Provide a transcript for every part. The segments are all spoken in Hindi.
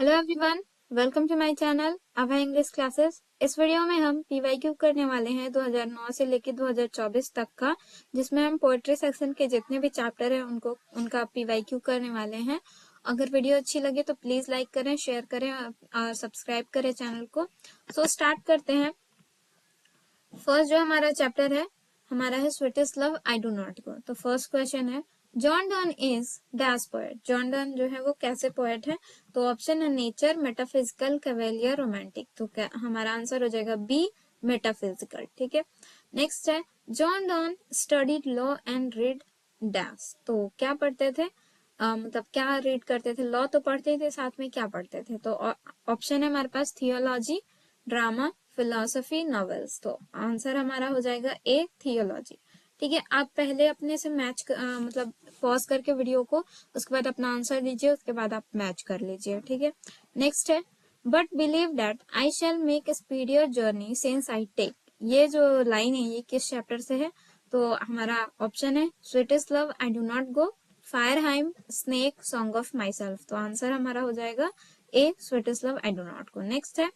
Hello everyone, welcome to my channel Abhay English classes. इस वीडियो में हम पीवाईक्यू करने वाले हैं 2009 से लेकर 2024 तक का, जिसमें हम पोएट्री सेक्शन के जितने भी चैप्टर हैं उनका पीवाईक्यू करने वाले हैं। अगर वीडियो अच्छी लगे तो प्लीज लाइक करें, शेयर करें और सब्सक्राइब करें चैनल को। सो स्टार्ट करते हैं। फर्स्ट जो हमारा चैप्टर है हमारा है sweetest love I do not गो। तो फर्स्ट क्वेश्चन है, John Donne is dash poet. John Donne जो है वो कैसे पोएट है? तो ऑप्शन है नेचर, मेटाफिजिकल, कैवेलियर, रोमांटिक। तो क्या हमारा आंसर हो जाएगा बी, मेटाफिजिकल। ठीक है। नेक्स्ट है, John Donne studied law and read dash. तो क्या पढ़ते थे? मतलब क्या रीड करते थे? लॉ तो पढ़ते थे, साथ में क्या पढ़ते थे? तो ऑप्शन है हमारे पास थियोलॉजी, ड्रामा, फिलोसफी, नॉवेल्स। तो आंसर हमारा हो जाएगा ए, थियोलॉजी। ठीक है। आप पहले अपने से मैच मतलब पॉज करके वीडियो को, उसके बाद अपना आंसर दीजिए, उसके बाद आप मैच कर लीजिए। ठीक है। नेक्स्ट है, but believe that I shall make a speedier journey since I take. ये जो लाइन है ये किस चैप्टर से है? तो हमारा ऑप्शन है sweetest love I do not go, fire hymn, snake, song of my self. तो आंसर हमारा हो जाएगा A, sweetest love I do not go. Next है,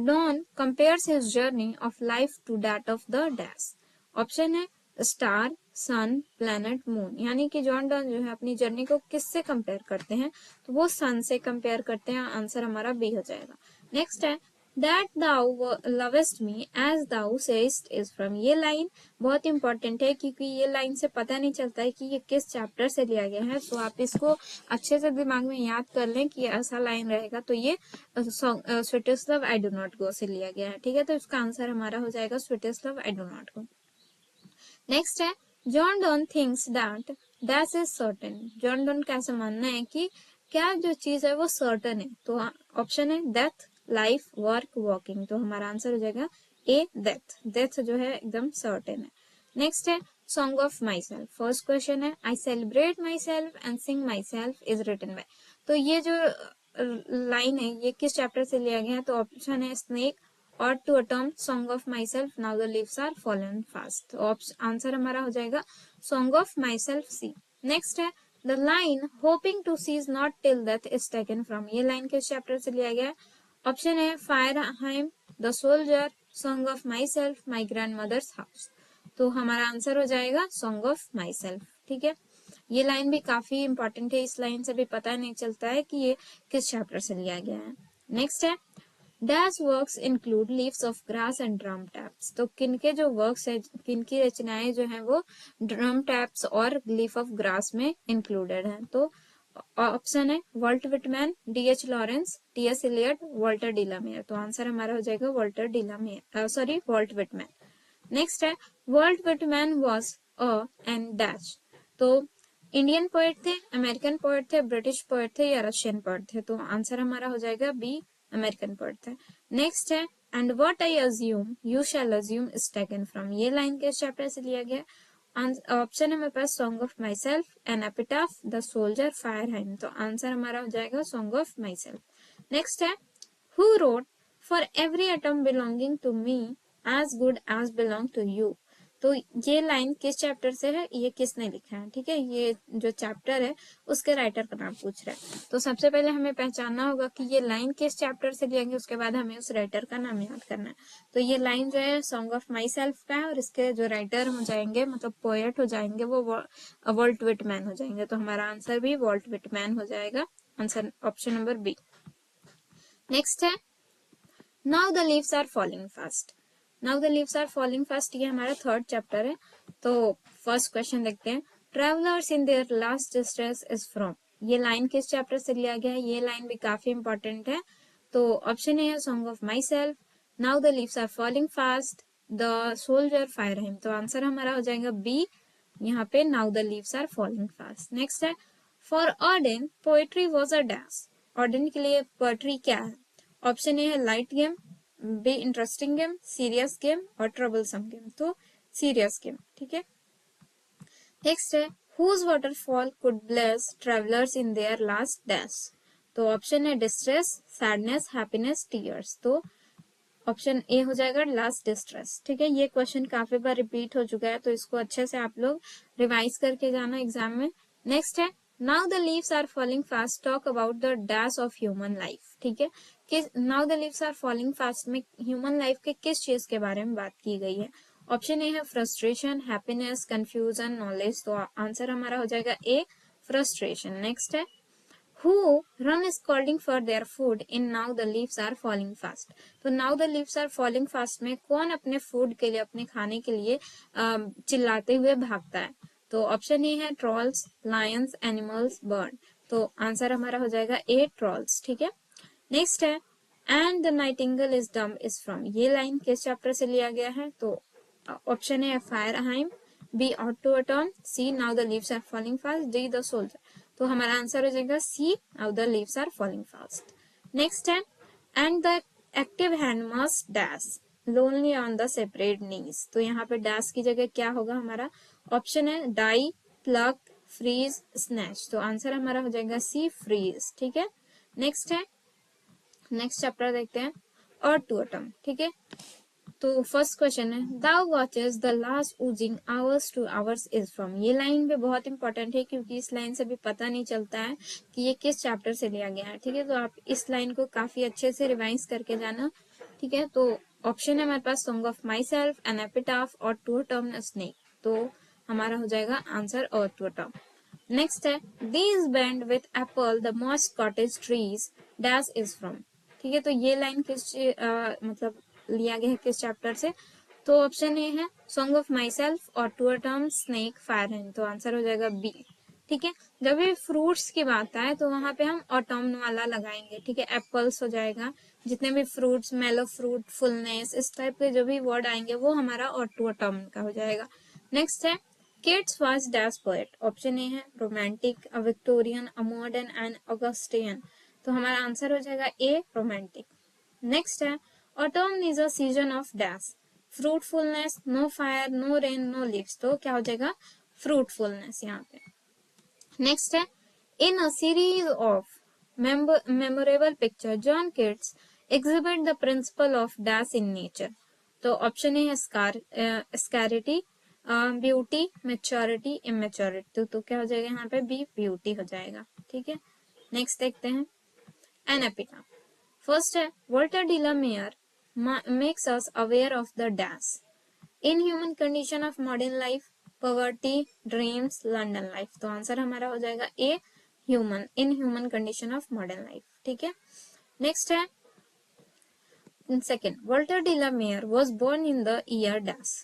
Don compares his journey of life to that of the dash। Option है स्टार, सन, प्लैनेट, मून। यानी कि जॉन डॉन जो है अपनी जर्नी को किससे कंपेयर करते हैं? तो वो सन से कंपेयर करते हैं। आंसर हमारा बी हो जाएगा। नेक्स्ट है, that thou lovest me as thou sayest is from. ये लाइन बहुत इंपॉर्टेंट है क्योंकि ये लाइन से पता नहीं चलता है कि ये किस चैप्टर से लिया गया है। तो आप इसको अच्छे से दिमाग में याद कर लें कि ऐसा लाइन रहेगा। तो ये sweetest love I do not गो से लिया गया है। ठीक है। तो इसका आंसर हमारा हो जाएगा sweetest love I do not go. Next है, John Donne thinks that that is certain. John Donne का ऐसा मानना है कि क्या जो चीज है वो सर्टेन है? तो ऑप्शन है डेथ, लाइफ, वर्क, वॉकिंग। तो हमारा आंसर हो जाएगा ए, डेथ। डेथ जो है एकदम सर्टेन है। नेक्स्ट है, song of my self. First question है, I celebrate myself and sing myself is written by. तो ये जो लाइन है ये किस चैप्टर से लिया गया है? तो ऑप्शन है स्नेक, और to autumn, song of my self, now the leaves are fallen fast. तो आंसर हमारा हो जाएगा song of my self, C. Next है, the line hoping to cease not till death is taken from. ये लाइन किस चैप्टर से लिया गया है? ऑप्शन है fire hymn, the soldier, song of my self, my grand mother's house. तो हमारा आंसर हो जाएगा सॉन्ग ऑफ माई सेल्फ। ठीक है। ये लाइन भी काफी इंपॉर्टेंट है। इस लाइन से भी पता नहीं चलता है कि ये किस चैप्टर से लिया गया है। नेक्स्ट है, dash works include leaves of grass and drum taps. तो किनके जो वर्क्स है, किनकी रचनाएं जो हैं वो ड्रम टैप्स और लीफ ऑफ ग्रास में इंक्लूडेड हैं? तो ऑप्शन है Walt Whitman, D H. Lawrence, T S. Eliot, Walter de la Mare. तो आंसर हमारा हो जाएगा Walter de la Mare, sorry Walt Whitman. Next है, Walt Whitman was a and dash. तो इंडियन पोएट थे, अमेरिकन पोएट थे, ब्रिटिश पोएट थे या रशियन पोएट थे? तो आंसर हमारा हो जाएगा बी, अमेरिकन पोएट थे। नेक्स्ट है, and what I assume you shall assume is taken from. ये लाइन के चैप्टर से लिया गया? ऑप्शन है मेरे पास song of my self, an epitaph, the soldier, fire hymn. तो आंसर हमारा हो जाएगा song of my self. Next है, who wrote for every atom belonging to me as good as belong to you. तो ये लाइन किस चैप्टर से है? ये किसने लिखा है? ठीक है। ये जो चैप्टर है उसके राइटर का नाम पूछ रहा है। तो सबसे पहले हमें पहचानना होगा कि ये लाइन किस चैप्टर से लिया गया, उसके बाद हमें उस राइटर का नाम याद करना है। तो ये लाइन जो है सॉन्ग ऑफ माई सेल्फ का है और इसके जो राइटर हो जाएंगे, मतलब पोएट हो जाएंगे, वो वॉल्ट विटमैन हो जाएंगे। तो हमारा आंसर भी वॉल्ट विटमैन हो जाएगा। Answer option number B. Next है, now the leaves are falling fast. Now the leaves are falling fast ये हमारा थर्ड चैप्टर है। तो फर्स्ट क्वेश्चन देखते हैं, travellers in their last distress is from. ये लाइन किस चैप्टर से लिया गया है? ये लाइन भी काफी इंपॉर्टेंट है। तो ऑप्शन है song of my self, now the leaves are falling fast, the soldier, fire hymn. तो आंसर हमारा हो जाएगा बी, यहाँ पे now the leaves are falling fast. Next है, for Auden poetry was a dash. Auden के लिए पोएट्री क्या है? ऑप्शन ए है light game, B interesting game, serious game और ट्रबलसम गेम। तो सीरियस गेम। ठीक है। नेक्स्ट है, whose waterfall could bless travellers in their last dash. तो ऑप्शन है डिस्ट्रेस, सैडनेस, हैप्पीनेस, टीयर्स। तो ऑप्शन ए हो जाएगा लास्ट डिस्ट्रेस। ठीक है। ये क्वेश्चन काफी बार रिपीट हो चुका है, तो इसको अच्छे से आप लोग रिवाइज करके जाना एग्जाम में। नेक्स्ट है, now the leaves are falling fast talk about the dash of human life. ठीक है, कि now the leaves are falling fast में ह्यूमन लाइफ के किस चीज के बारे में बात की गई है। ऑप्शन ए है फ्रस्ट्रेशन, हैप्पीनेस, कंफ्यूजन, नॉलेज। तो आंसर हमारा हो जाएगा ए, फ्रस्ट्रेशन। नेक्स्ट है Who run scolding for their food in Now the Leaves Are Falling Fast। तो Now the Leaves Are Falling Fast में कौन अपने फूड के लिए, अपने खाने के लिए चिल्लाते हुए भागता है। तो ऑप्शन ए है ट्रॉल्स, लायंस, एनिमल्स, बर्ड। तो आंसर हमारा हो जाएगा ए, ट्रॉल्स। ठीक है, नेक्स्ट है and the nightingale is dumb is from. ये लाइन किस चैप्टर से लिया गया है। तो option A fire hymn, B to autumn, C now the leaves are falling fast, D the soldier. तो हमारा आंसर हो जाएगा C, now the leaves are falling fast. Next है and the active hand must dash lonely on the separate knees. तो यहाँ पे डैश की जगह क्या होगा हमारा। ऑप्शन है डाई, प्लग, फ्रीज, स्नैच। तो आंसर हमारा हो जाएगा सी, फ्रीज। ठीक है, नेक्स्ट है, नेक्स्ट चैप्टर देखते हैं और टू अटम। ठीक है, तो फर्स्ट क्वेश्चन है thou watches the last oozing hours to hours is from. ये लाइन भी बहुत इंपॉर्टेंट है क्योंकि इस लाइन से भी पता नहीं चलता है कि ये किस चैप्टर से लिया गया है। ठीक है, तो आप इस लाइन को काफी अच्छे से रिवाइज करके जाना। ठीक है, तो ऑप्शन है हमारे पास song of my self, an epitaph और टू टर्म स्नेक। तो हमारा हो जाएगा आंसर और टू टर्म। नेक्स्ट है these bend with apple the mossed cottage trees dash is from. ठीक है, तो ये लाइन किस मतलब लिया गया है किस चैप्टर से। तो ऑप्शन ए है सॉन्ग ऑफ माई सेल्फ और to term snake fire hand. तो आंसर हो जाएगा बी। ठीक है, जब भी फ्रूट्स की बात आए तो वहां पे हम ऑटोम वाला लगाएंगे। ठीक है, एप्पल्स हो जाएगा, जितने भी फ्रूट्स, मेलो फ्रूट, फुलनेस, इस टाइप के जो भी वर्ड आएंगे वो हमारा ऑटोम का हो जाएगा। नेक्स्ट है Keats was dash poet. Option A है romantic, a Victorian, a modern and Augustan. तो हमारा आंसर हो जाएगा ए, रोमांटिक। नेक्स्ट है autumn is a season of dash fruitfulness, no fire, no rain, no leaves. तो क्या हो जाएगा फ्रूटफुलनेस यहाँ पे। नेक्स्ट है in a series of memorable picture John Keats exhibit the principle of dash in nature. तो ऑप्शन ए है स्कैरिटी, ब्यूटी, मेच्योरिटी, इमेच्योरिटी। तो क्या हो जाएगा यहाँ पे बी, ब्यूटी हो जाएगा। ठीक है, नेक्स्ट देखते हैं एन एपिटाफ। फर्स्ट है Walter de la Mare makes us aware of the dash inhuman condition of modern life, poverty, dreams, London life। तो आंसर हमारा हो जाएगा A, human, inhuman condition of modern life. ठीक है, नेक्स्ट है second Walter de la Mare was born in the year dash.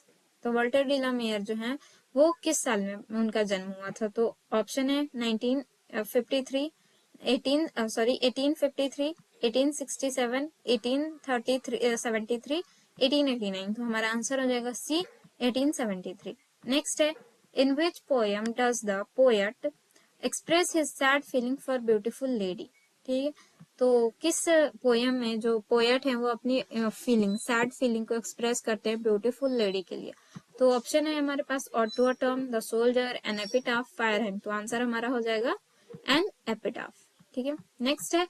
तो वोल्टर डी ला मेयर जो है वो किस साल में उनका जन्म हुआ था। तो ऑप्शन है 1953, 1853, 1867, 1873, 1889। तो हमारा आंसर हो जाएगा सी, 1873। नेक्स्ट है in which poem does the poet express his sad feeling for beautiful lady. ठीक है, तो किस पोएम में जो पोएट है वो अपनी फीलिंग, सैड फीलिंग को एक्सप्रेस करते हैं ब्यूटीफुल लेडी के लिए। तो ऑप्शन है हमारे पास autumn, the soldier, an epitaph, fire hand. तो आंसर हमारा हो जाएगा एन एपिटाफ। ठीक है, नेक्स्ट है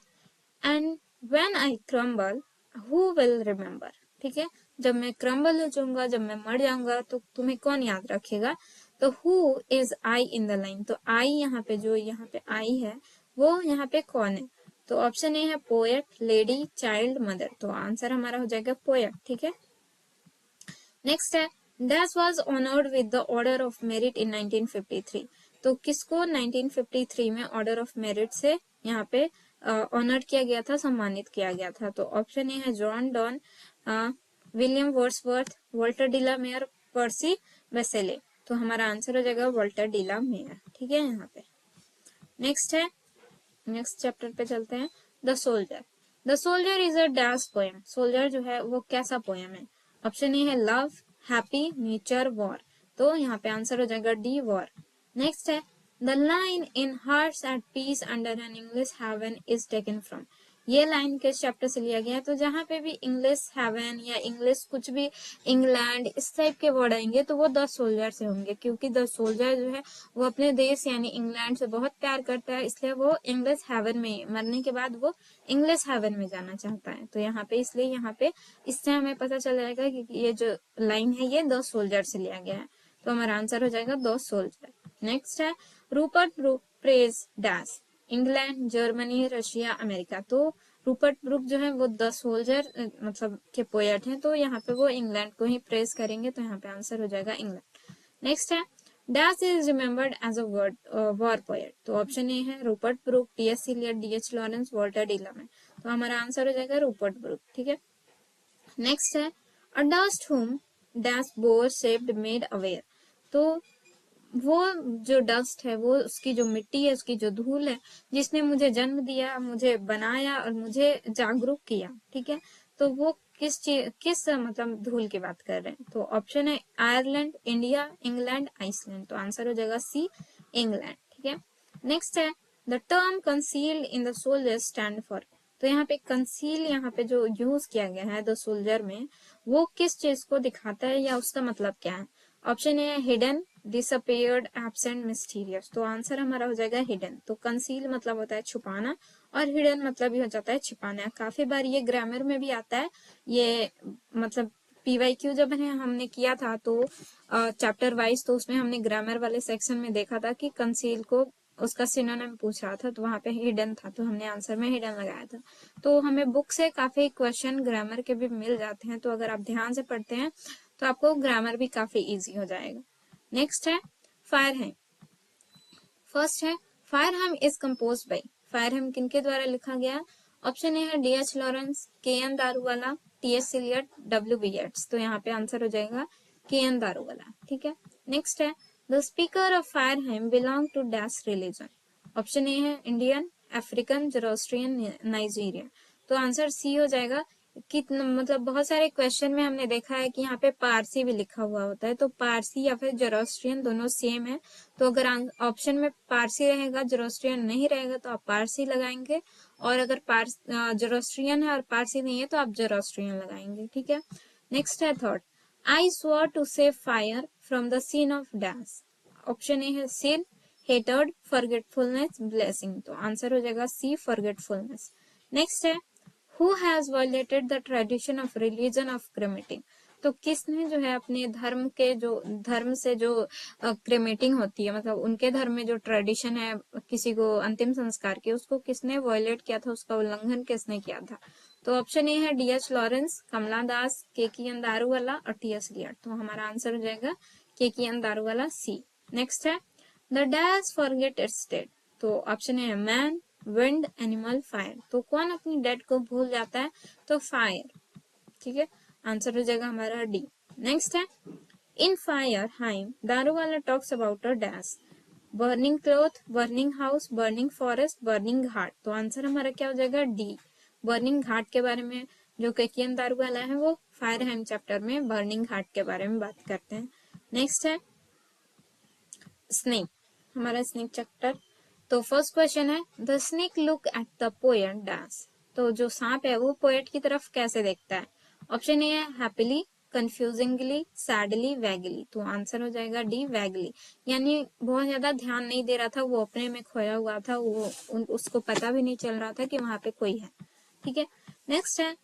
and when I crumble who will remember. ठीक है, जब मैं क्रम्बल हो जाऊंगा, जब मैं मर जाऊंगा तो तुम्हें कौन याद रखेगा। तो who is I in the line. तो आई यहाँ पे, जो यहाँ पे आई है वो यहाँ पे कौन है। तो ऑप्शन ए है पोएट, लेडी, चाइल्ड, मदर। तो आंसर हमारा हो जाएगा पोएट। ठीक है, नेक्स्ट है dash was honoured with the order of merit in 1953। तो किसको 1953 में ऑर्डर ऑफ मेरिट से यहाँ पे ऑनर किया गया था, सम्मानित किया गया था। तो ऑप्शन ए है John Donne, William Wordsworth, Walter de la Mare, Percy Shelley. तो हमारा आंसर हो जाएगा वॉल्टर डी ला मेयर। ठीक है, यहाँ पे नेक्स्ट है, नेक्स्ट चैप्टर पे चलते हैं the soldier. The soldier is a dash poem. Soldier जो है वो कैसा पोएम है। ऑप्शन ए है लव, हैप्पी, नेचर, वॉर। तो यहाँ पे आंसर हो जाएगा डी, वॉर। नेक्स्ट है the line in hearts at peace under an English heaven is taken from. ये लाइन किस चैप्टर से लिया गया है। तो जहाँ पे भी इंग्लिश हेवन या इंग्लिश कुछ भी इंग्लैंड इस टाइप के वर्ड आएंगे तो वो द सोल्जर से होंगे, क्योंकि द सोल्जर जो है वो अपने देश यानी इंग्लैंड से बहुत प्यार करता है, इसलिए वो इंग्लिश हेवन में, मरने के बाद वो इंग्लिश हेवन में जाना चाहता है। तो यहाँ पे इसलिए यहाँ पे इससे हमें पता चल जाएगा कि ये जो लाइन है ये द सोल्जर से लिया गया है। तो हमारा आंसर हो जाएगा द सोल्जर। नेक्स्ट है Rupert Brooke praise dash, England, Germany, Russia, America. तो रूपर्ट ब्रूक जो है वो द सोल्जर मतलब के पोएट हैं, तो यहाँ पे वो इंग्लैंड को ही प्रेज करेंगे, तो यहाँ पे आंसर हो जाएगा इंग्लैंड। नेक्स्ट है dash is remembered as a world war poet. तो ऑप्शन ए है Rupert Brooke, T S. Eliot, D H. Lawrence, Walter de la Mare. तो हमारा आंसर हो जाएगा रूपर्ट ब्रूक। ठीक है, नेक्स्ट है अ डस्ट हुम dash bore shaped made aware. तो वो जो डस्ट है, वो उसकी जो मिट्टी है, उसकी जो धूल है, जिसने मुझे जन्म दिया, मुझे बनाया और मुझे जागरूक किया। ठीक है, तो वो किस मतलब धूल की बात कर रहे हैं। तो ऑप्शन है आयरलैंड, इंडिया, इंग्लैंड, आइसलैंड। तो आंसर हो जाएगा सी, इंग्लैंड। ठीक है, नेक्स्ट है the term concealed in the soldier stand for. तो यहाँ पे कंसील यहाँ पे जो यूज किया गया है द सोल्जर में, वो किस चीज को दिखाता है या उसका मतलब क्या है। Option A hidden, disappeared, absent, mysterious. तो आंसर हमारा हो जाएगा हिडन। तो कंसील मतलब होता है छुपाना और हिडन मतलब भी हो जाता है छिपाना। काफी बार ये ग्रामर में भी आता है। ये मतलब पीवाईक्यू जब हमने किया था तो चैप्टर वाइज, तो उसमें हमने ग्रामर वाले सेक्शन में देखा था कि कंसील को उसका सिनोनिम पूछ रहा था, तो वहां पे हिडन था, तो हमने आंसर में हिडन लगाया था। तो हमें बुक से काफी क्वेश्चन ग्रामर के भी मिल जाते हैं, तो अगर आप ध्यान से पढ़ते हैं तो आपको ग्रामर भी काफी इजी हो जाएगा। नेक्स्ट है फायरहेम। फर्स्ट है fire hymn is compose by. Fire hymn किनके द्वारा लिखा गया। ऑप्शन ए है D H. Lawrence, K N. Daruwalla, T S. Eliot, W B. Yeats. तो यहाँ पे आंसर हो जाएगा के.एन. दारूवाला। ठीक है, नेक्स्ट है the speaker of fire hymn belong to dash religion. Option A है इंडियन, अफ्रीकन, जोरोस्ट्रियन, नाइजीरियन। तो आंसर सी हो जाएगा। कितना मतलब बहुत सारे क्वेश्चन में हमने देखा है कि यहाँ पे पारसी भी लिखा हुआ होता है, तो पारसी या फिर जोरोस्ट्रियन दोनों सेम है। तो अगर ऑप्शन में पारसी रहेगा, जोरोस्ट्रियन नहीं रहेगा, तो आप पारसी लगाएंगे, और अगर जोरोस्ट्रियन है और पारसी नहीं है तो आप जोरोस्ट्रियन लगाएंगे। ठीक है, नेक्स्ट है third I swore to save fire from the sin of dash. Option A है सिन, हेटर्ड, फॉरगेटफुलनेस, ब्लेसिंग। तो आंसर हो जाएगा सी, फॉरगेटफुलनेस। नेक्स्ट है Who has violated the tradition of religion of cremating? तो किसने जो है अपने धर्म से जो क्रेमेटिंग होती है, मतलब उनके धर्म में जो ट्रेडिशन है किसी को अंतिम संस्कार की, उसको किसने वायलेट किया था, उसका उल्लंघन किसने किया था। तो ऑप्शन ए है डी.एच. लॉरेंस, कमला दास, के.एन. दारूवाला और टी.एस. इलियट। तो हमारा आंसर हो जाएगा के.एन. दारूवाला, सी। नेक्स्ट है the dash forget it's dead. तो ऑप्शन है मैन, विंड, एनिमल, फायर। तो कौन अपनी डेड को भूल जाता है, तो फायर। ठीक है, आंसर हो जाएगा हमारा डी। नेक्स्ट है in fire hymn Daruwalla talks about a dash, burning cloth, burning house, burning forest, burning ghat. तो आंसर हमारा क्या हो जाएगा डी, बर्निंग घाट के बारे में जो के.एन. दारूवाला है वो फायर हाइम चैप्टर में बर्निंग घाट के बारे में बात करते हैं। नेक्स्ट है स्नेक, हमारा स्नेक चैप्टर। तो फर्स्ट क्वेश्चन है the snake look at the poet dash. तो जो सांप है वो पोएट की तरफ कैसे देखता है। ऑप्शन ए है हैप्पीली, कंफ्यूजिंगली, सैडली, वैगली। तो आंसर हो जाएगा डी, वैगली। यानी बहुत ज्यादा ध्यान नहीं दे रहा था, वो अपने में खोया हुआ था, उसको पता भी नहीं चल रहा था कि वहां पे कोई है। ठीक है, नेक्स्ट है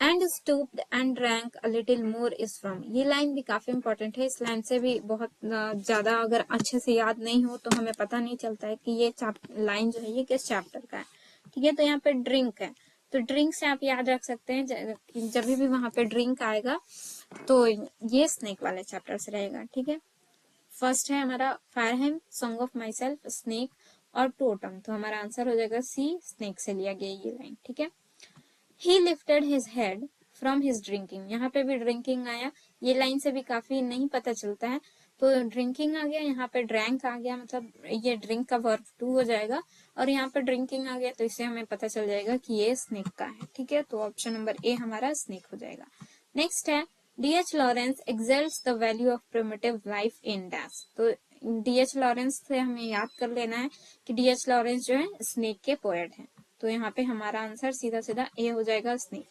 and stooped and drank a little more is from. ये लाइन भी काफी इंपॉर्टेंट है। इस लाइन से भी बहुत ज्यादा अगर अच्छे से याद नहीं हो तो हमें पता नहीं चलता है कि ये लाइन जो है ये किस चैप्टर का है। ठीक है, तो यहाँ पे ड्रिंक है, तो ड्रिंक से आप याद रख सकते हैं जब भी वहां पे ड्रिंक आएगा तो ये स्नेक वाले चैप्टर से रहेगा। ठीक है, फर्स्ट है हमारा fire hymn, song of my self, snake और टोटम। तो हमारा आंसर हो जाएगा सी, स्नेक से लिया गया ये लाइन। ठीक है, He lifted his head from his drinking। यहाँ पे भी ड्रिंकिंग आया, ये लाइन से भी काफी नहीं पता चलता है। तो ड्रिंकिंग आ गया, यहाँ पे ड्रैंक आ गया, मतलब ये ड्रिंक का वर्ब टू हो जाएगा, और यहाँ पे ड्रिंकिंग आ गया, तो इससे हमें पता चल जाएगा कि ये स्नेक का है। ठीक है, तो ऑप्शन नंबर ए हमारा स्नेक हो जाएगा। नेक्स्ट है D H. Lawrence extols the value of primitive life in dash. तो डी.एच. लॉरेंस से हमें याद कर लेना है कि डी.एच. लॉरेंस जो है स्नेक के पोएट हैं। तो यहाँ पे हमारा आंसर सीधा सीधा ए हो जाएगा, स्नेक।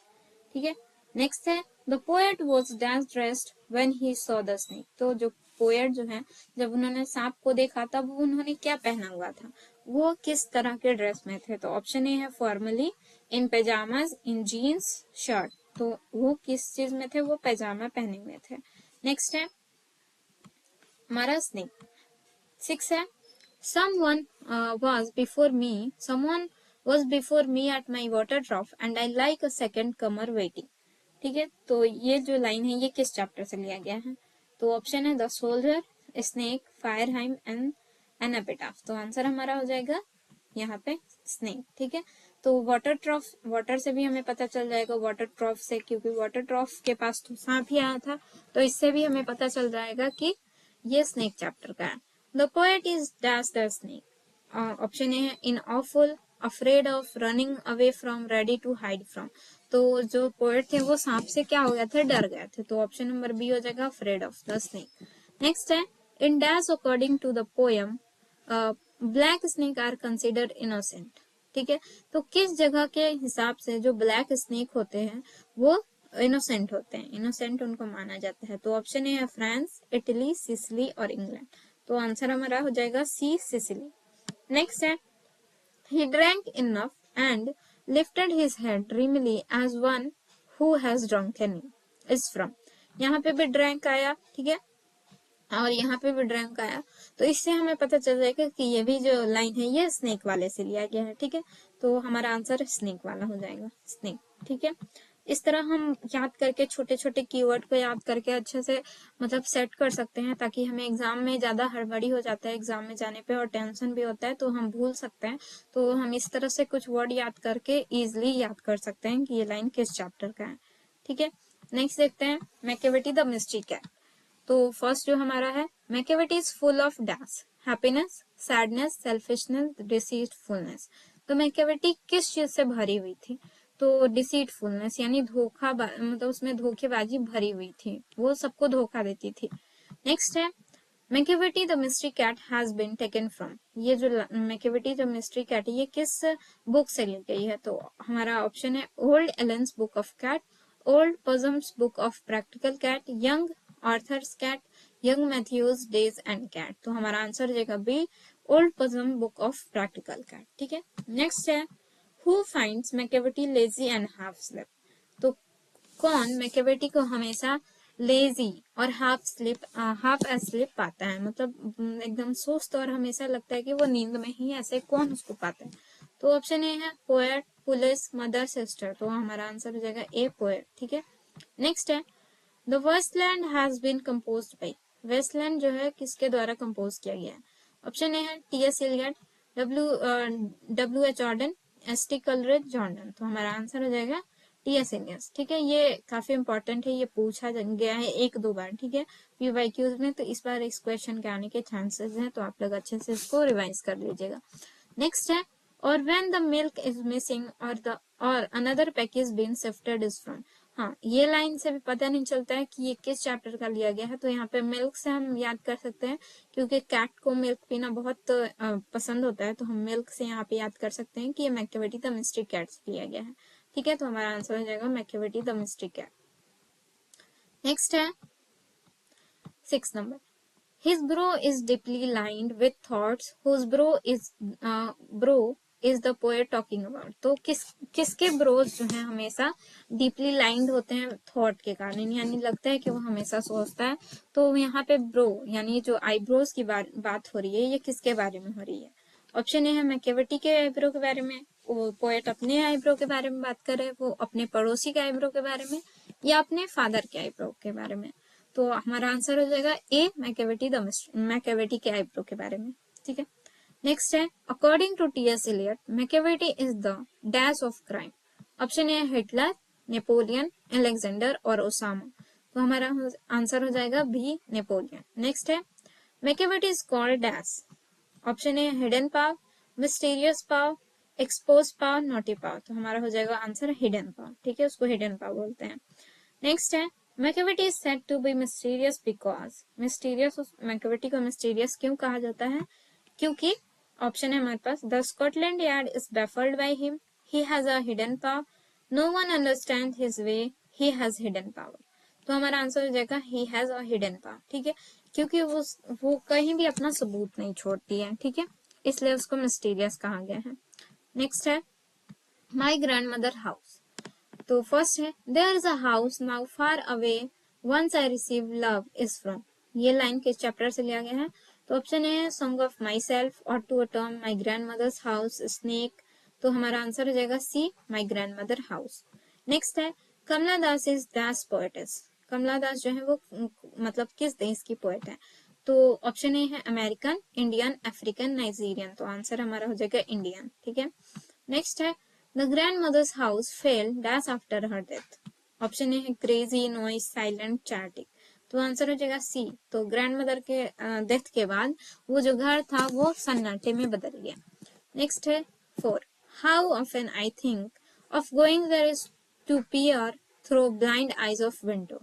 ठीक है, नेक्स्ट है the poet was dash dressed when he saw the snake. तो जो पोएट जो है जब उन्होंने सांप को देखा तब उन्होंने क्या पहना हुआ था, वो किस तरह के ड्रेस में थे। तो ऑप्शन ए है फॉर्मली, इन पैजामाज, इन जीन्स, शर्ट। तो वो किस चीज में थे, वो पैजामा पहने हुए थे। नेक्स्ट है हमारा स्नेक। 6 है, someone was before me at my water trough and I like a second comer waiting. ठीक है, तो ये जो लाइन है ये किस चैप्टर से लिया गया है? तो ऑप्शन है the soldier, snake, fire hymn and an epitaph. तो आंसर हमारा हो जाएगा यहाँ पे स्नेक। ठीक है, तो वाटर ट्रॉफ, वाटर से भी हमें पता चल जाएगा, वाटर ट्रॉफ से, क्योंकि वाटर ट्रॉफ के पास तो सांप ही आया था, तो इससे भी हमें पता चल जाएगा कि ये स्नेक चैप्टर का है। The poet is dash the snake. Option A है in awful, afraid of, running away from, ready to hide from. तो जो पोएट थे वो सांप से क्या हो गया था, डर गए थे, तो ऑप्शन नंबर बी हो जाएगा afraid of the snake. Next है in dash according to the poem black snake are considered innocent. ठीक है, तो किस जगह के हिसाब से जो ब्लैक स्नेक होते हैं वो इनोसेंट होते हैं, इनोसेंट उनको माना जाता है। तो ऑप्शन ए है फ्रांस, इटली, सिसिली और इंग्लैंड। तो आंसर हमारा हो जाएगा सी, सिसिली। नेक्स्ट है he drank enough and lifted his head dreamily as one who has drunken is from। यहाँ पे भी ड्रैंक आया, ठीक है, और यहाँ पे भी ड्रैंक आया, तो इससे हमें पता चल जाएगा कि ये भी जो लाइन है ये स्नेक वाले से लिया गया है। ठीक है, तो हमारा आंसर स्नेक वाला हो जाएगा, स्नेक। ठीक है, इस तरह हम याद करके छोटे छोटे कीवर्ड को याद करके अच्छे से मतलब सेट कर सकते हैं, ताकि हमें एग्जाम में ज्यादा हड़बड़ी हो जाता है एग्जाम में जाने पे और टेंशन भी होता है, तो हम भूल सकते हैं। तो हम इस तरह से कुछ वर्ड याद करके इजिली याद कर सकते हैं कि ये लाइन किस चैप्टर का है। ठीक है, नेक्स्ट देखते हैं मैकियावेली द मिस्ट्री कैट। तो फर्स्ट जो हमारा है Machiavelli is full of dash, happiness, sadness, selfishness, deceitfulness. तो मैकियावेली किस चीज से भरी हुई थी? तो डिसीटफुलनेस यानी धोखा, मतलब उसमें धोखेबाजी भरी हुई थी, वो सबको धोखा देती थी। नेक्स्ट है Machiavelli the mystery cat has been taken from. ये जो मैकियावेली द मिस्ट्री कैट है ये किस बुक से ली गई है? तो हमारा ऑप्शन है old Allen's book of cat, old possum's book of practical cat, young Arthur's cat, young Matthew's days and cat. तो हमारा आंसर हो जाएगा B, old possum book of practical cat. ठीक है, नेक्स्ट है who finds Machiavelli lazy and half sleep. तो कौन मैकियावेली को हमेशा लेजी और हाफ एस्लीप पाता है, मतलब एकदम सुस्त और हमेशा लगता है कि वो नींद में ही, ऐसे कौन उसको पाता है? तो ऑप्शन ए है पोएट, पुलिस, मदर, सिस्टर। तो हमारा आंसर हो जाएगा ए, पोएट। ठीक है, नेक्स्ट है the wasteland has been composed by. Wasteland जो है किसके द्वारा कंपोज किया गया है? ऑप्शन ए है T S Eliot, W H Auden, S T Coleridge, Jordan. तो हमारा आंसर हो जाएगा टी एस एलियट। ठीक है, ये काफी इंपॉर्टेंट है, ये पूछा गया है एक दो बार। ठीक है, पीवाईक्यूज में, तो इस बार इस क्वेश्चन के आने के चांसेस हैं, तो आप लोग अच्छे से इसको रिवाइज कर लीजिएगा। नेक्स्ट है और when the milk is missing और another pack is been shifted is from. हाँ, ये लाइन से भी पता नहीं चलता है कि ये किस चैप्टर का लिया गया है। तो यहाँ पे मिल्क से हम याद कर सकते हैं, क्योंकि कैट को मिल्क पीना बहुत पसंद होता है, तो हम मिल्क से यहाँ पे याद कर सकते हैं कि ये मैकियावेली द मिस्ट्री कैट से लिया गया है। ठीक है, तो हमारा आंसर हो जाएगा Machiavelli the mystery cat. Next है 6 number His brow is deeply lined with thoughts whose brow is the poet talking about। तो किसके ब्रोज जो है हमेशा डीपली लाइंड होते हैं थॉट के कारण, यानी लगता है कि वो हमेशा सोचता है। तो यहाँ पे ब्रो यानी जो आईब्रोज की बात हो रही है, ये किसके बारे में हो रही है? ऑप्शन ए है मैकियावेली के आईब्रो के बारे में, वो पोएट अपने आईब्रो के बारे में बात कर रहे हैं, वो अपने पड़ोसी के आईब्रो के बारे में, या अपने फादर के आईब्रो के बारे में। तो हमारा आंसर हो जाएगा ए, मैकियावेली के आईब्रो के बारे में। ठीक है, नेक्स्ट है according to T S Eliot Machiavelli is the dash of crime. Option A Hitler, Napoleon, Alexander और ओसामा। तो हमारा आंसर हो जाएगा बी, नेपोलियन। नेक्स्ट है Machiavelli is called dash. Option A hidden power, mysterious power, expose power, naughty power. तो हमारा हो जाएगा आंसर हिडन पावर। ठीक है, उसको हिडन पावर बोलते हैं। नेक्स्ट है Machiavelli is said to be mysterious because Machiavelli को मिस्टीरियस क्यों कहा जाता है? क्योंकि ऑप्शन है हमारे पास the Scotland Yard is baffled by him, he has a hidden power, no one understand his way, he has hidden power. तो हमारा आंसर हो जाएगा he has a hidden power. ठीक है, क्योंकि वो कहीं भी अपना सबूत नहीं छोड़ती है। ठीक है, इसलिए उसको मिस्टीरियस कहा गया है। नेक्स्ट है माई ग्रैंड मदर हाउस। तो फर्स्ट है there is a house now far away once I receive love is from. ये लाइन किस चैप्टर से लिया गया है? तो option A song of my self, और totem, my grand mother's house, snake. तो हमारा आंसर हो जाएगा C, my grand mother house. Next है कमला दास इज दास पोएटेस। कमला दास जो है वो मतलब किस देश की पोएट है? तो ऑप्शन ए है अमेरिकन, इंडियन, अफ्रीकन, नाइजीरियन। तो आंसर हमारा हो जाएगा इंडियन, ठीक है। नेक्स्ट है the grand mother's house fell dash after her death. Option A है क्रेजी, नॉइज, साइलेंट, चैटिक। तो आंसर हो जाएगा सी। तो ग्रैंड मदर के डेथ के बाद वो जो घर था वो सन्नाटे में बदल गया। नेक्स्ट है 4, how often I think of going there is to peer through blind eyes of window.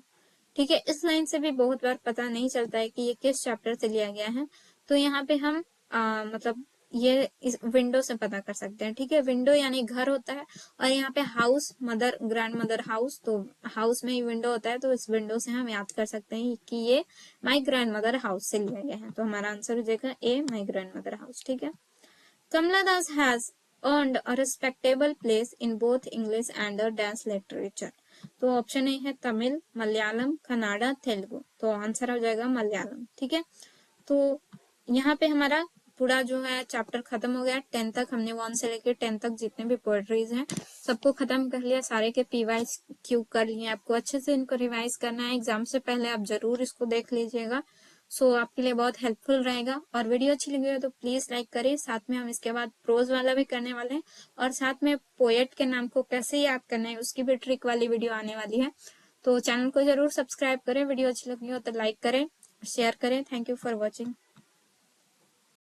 ठीक है, इस लाइन से भी बहुत बार पता नहीं चलता है कि ये किस चैप्टर से लिया गया है। तो यहाँ पे हम मतलब ये इस विंडो से पता कर सकते हैं। ठीक है, विंडो यानी घर होता है, और यहाँ पे house, mother, grand mother house, तो हाउस में ही विंडो होता है, तो इस विंडो से हम याद कर सकते हैं कि ये माई ग्रैंड मदर हाउस से लिया गया है। तो हमारा आंसर हो जाएगा ए, माई ग्रैंड मदर हाउस। ठीक है, Kamala Das has earned a respectable place in both English and the dance literature. तो ऑप्शन ए है तमिल, मलयालम, कन्नड़ा, तेलुगु। तो आंसर हो जाएगा मलयालम। ठीक है, तो यहाँ पे हमारा पूरा जो है चैप्टर खत्म हो गया। 10 तक हमने 1 से लेकर 10 तक जितने भी पोएट्रीज हैं सबको खत्म कर लिया, सारे के पीवाइज क्यू कर लिए। आपको अच्छे से इनको रिवाइज करना है, एग्जाम से पहले आप जरूर इसको देख लीजिएगा। सो आपके लिए बहुत हेल्पफुल रहेगा। और वीडियो अच्छी लगी हो तो प्लीज लाइक करें। साथ में हम इसके बाद प्रोज वाला भी करने वाले हैं, और साथ में पोएट के नाम को कैसे याद करना है उसकी भी ट्रिक वाली वीडियो आने वाली है। तो चैनल को जरूर सब्सक्राइब करें। वीडियो अच्छी लगी हो तो लाइक करें, शेयर करें। Thank you for watching.